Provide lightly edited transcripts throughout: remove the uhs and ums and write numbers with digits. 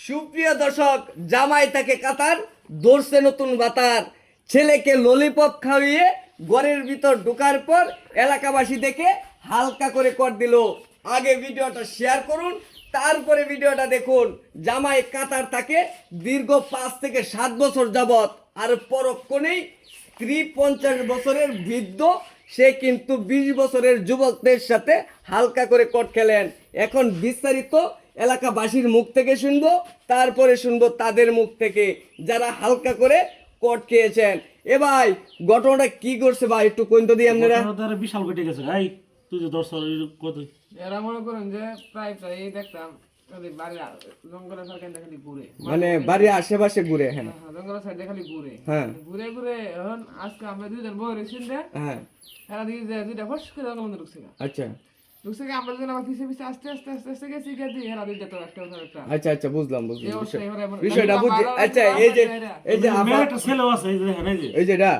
সুপ্রিয় দর্শক, জামাই তাকে কাতার ধরছে নতুন বাতার, ছেলেকে ললিপপ খাইয়ে ঘরের ভিতর ঢোকার পর এলাকাবাসী দেখে হালকা করে কর দিল। আগে ভিডিওটা শেয়ার করুন, তারপরে ভিডিওটা দেখুন। জামাই কাতার তাকে দীর্ঘ 5 থেকে 7 বছর যাবত, আর পরক্ষণেই স্ত্রী 50 বছরের বৃদ্ধ, সে কিন্তু 20 বছরের যুবকদের সাথে হালকা করে কট খেলেন। এখন বিস্তারিত এলাকাবাসীর মুখ থেকে শুনবো, তারপরে শুনবো তাদের মুখ থেকে যারা হালকা করে কট খেয়েছেন। এ ভাই, ঘটনাটা কি করছে ভাই, একটু কইন তো দিই আপনারা। ঘটনাটা বিশাল ঘটে গেছে ভাই। তুই যে দর্শক কত এরা মনে করেন যে প্রায় এই দেখতাম খালি বাড়ি জঙ্গলের সাইডে খালি ঘুরে, মানে বাড়ির আশেপাশে ঘুরে। হ্যাঁ জঙ্গলের সাইডে খালি ঘুরে, হ্যাঁ ঘুরে ঘুরে এখন আজকে আমরা দুইজন বই রয়েছি হ্যাঁ। এরা দিকে যে দুইটা ফস করে জঙ্গল মধ্যে ঢুকছে আচ্ছা ঢুকছে আমরা দুজন আবার পিছিয়ে পিছিয়ে আস্তে আস্তে আস্তে আস্তে গেছি গেছি এরা দুইটা তো একটা একটা আচ্ছা আচ্ছা, বুঝলাম এই বুঝলাম অবস্থায় এবারে বিষয়টা বুঝছি। আচ্ছা, এই যে আমার মেয়ের একটা ছেলে আছে এই যে দেখেন এই যে এই যে এটা,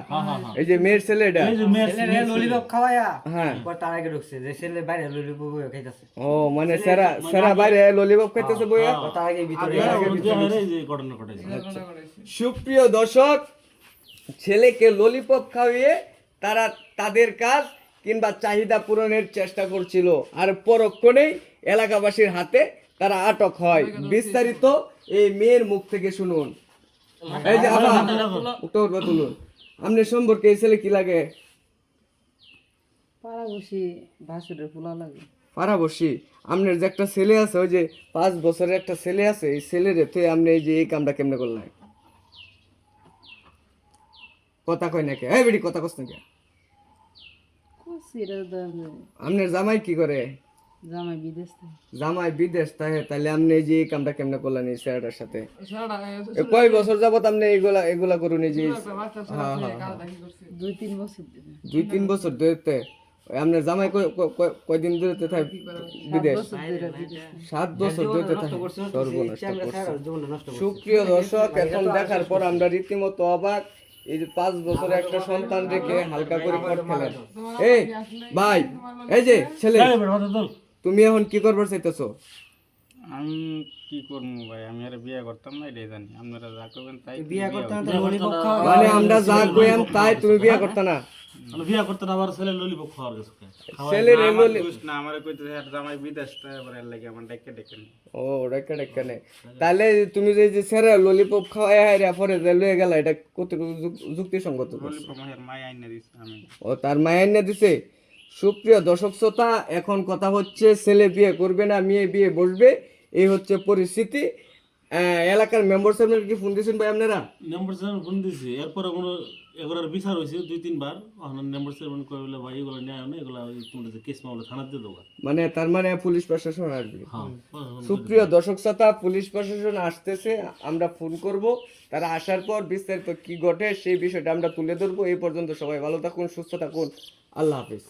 এই যে মেয়ের ছেলে এটা। এই যে মেয়ের ছেলে ললিপপ খাওয়ায়া হ্যাঁ, পর তার আগে ঢুকছে যে ছেলে বাইরে ললিপপ খাইতেছে ও মানে সেরা বাইরে ললিপপ খাইতেছে বইয়া। তার আগে ভিতরে এই যে ঘটনা ঘটেছে। সুপ্রিয় দর্শক, ছেলেকে ললিপপ খাইয়ে তারা তাদের কাজ কিংবা চাহিদা পূরণের চেষ্টা করছিল, আর পরক্ষণেই এলাকাবাসীর হাতে তারা আটক হয়। বিস্তারিত এই মেয়ের মুখ থেকে শুনুন। এই যে আবার উঠে তুলুন, আপনার সম্পর্কে এই ছেলে কি লাগে? পাড়া বসি ভাসুরের পোলা লাগে। পারাবসী, আপনার যে একটা ছেলে আছে, ওই যে 5 বছরের একটা ছেলে আছে, এই ছেলের এতে আপনি এই যে এই কামটা কেমনে করলেন? কথা কয় নাকি? এই বেটি, কথা কস নাকি? কুসিরা দাবে আপনার জামাই কি করে? জামাই বিদেশ থেকে। জামাই বিদেশ থাকে, তাহলে আপনি এই যে এই কামটা কেমনে করলেন এই ছেলেটার সাথে? সেটা কয় বছর যাবত আপনি এগুলা করুন? এই যে বাচ্চা ছেলে কাজ দেখি করছে 2-3 বছর ধরে। 2-3 বছর ধরে আপনার জামাই কয়দিন ধরে থাকে বিদেশ? 7 বছর ধরে থাকে। সর্বনষ্ট করছে। সুপ্রিয় দর্শক, এখন দেখার পর আমরা রীতিমতো অবাক। এই যে 5 বছরের একটা সন্তান রেখে হালকা করে কট খেলেন। এই ভাই, এই যে ছেলে, এই বেটা কথা বল। তুমি এখন কি করবার চাইতেছো? আমি কি করবো ভাই, আমি আর বিয়ে করতাম না, এটাই জানি। আপনারা যা করবেন তাই বিয়া করতে না ললিপপ খাওয়া মানে আমরা যা কইম তাই তুমি বিয়ে করতে না? মানে বিয়া করতে না আবার ছেলে ললিপপ খাওয়ার গেছে। ছেলের আমার দোষ না, আমার কইতে আর জামাই বিদেশ তো এবার এর লাগে আমার ডেকে ডেকে নি। ও ডাক্কা ডাক্কা নে, তাহলে তুমি যে সেরা ললিপপ খাওয়ায় হাইরা পরে যে লয়ে গেল, এটা কতটুকু যুক্তিসঙ্গত? ললিপপ আমার মায় আইনা দিছে আমি। ও তার মায়ের না দিছে। সুপ্রিয় দর্শক শ্রোতা, এখন কথা হচ্ছে ছেলে বিয়ে করবে না মেয়ে বিয়ে বসবে, এই হচ্ছে পরিস্থিতি। এলাকার মেম্বার সাহেবের কি ফোন দিয়েছেন ভাই আপনারা? নম্বর 7 ফোন দিছি, এরপরে কোনো এগুলোর বিচার হয়েছে 2-3 বার। এখন নম্বর 7 কই বলে ভাই এগুলো নিয়ে না, এগুলো তোমরা যে কেস মামলা থানা দিয়ে দেবো। মানে তার মানে পুলিশ প্রশাসন আসবে। হ্যাঁ সুপ্রিয় দর্শক শ্রোতা, পুলিশ প্রশাসন আসতেছে, আমরা ফোন করব। তারা আসার পর বিস্তারিত কি ঘটে সেই বিষয়টা আমরা তুলে ধরবো। এই পর্যন্ত সবাই ভালো থাকুন, সুস্থ থাকুন, আল্লাহ হাফিজ।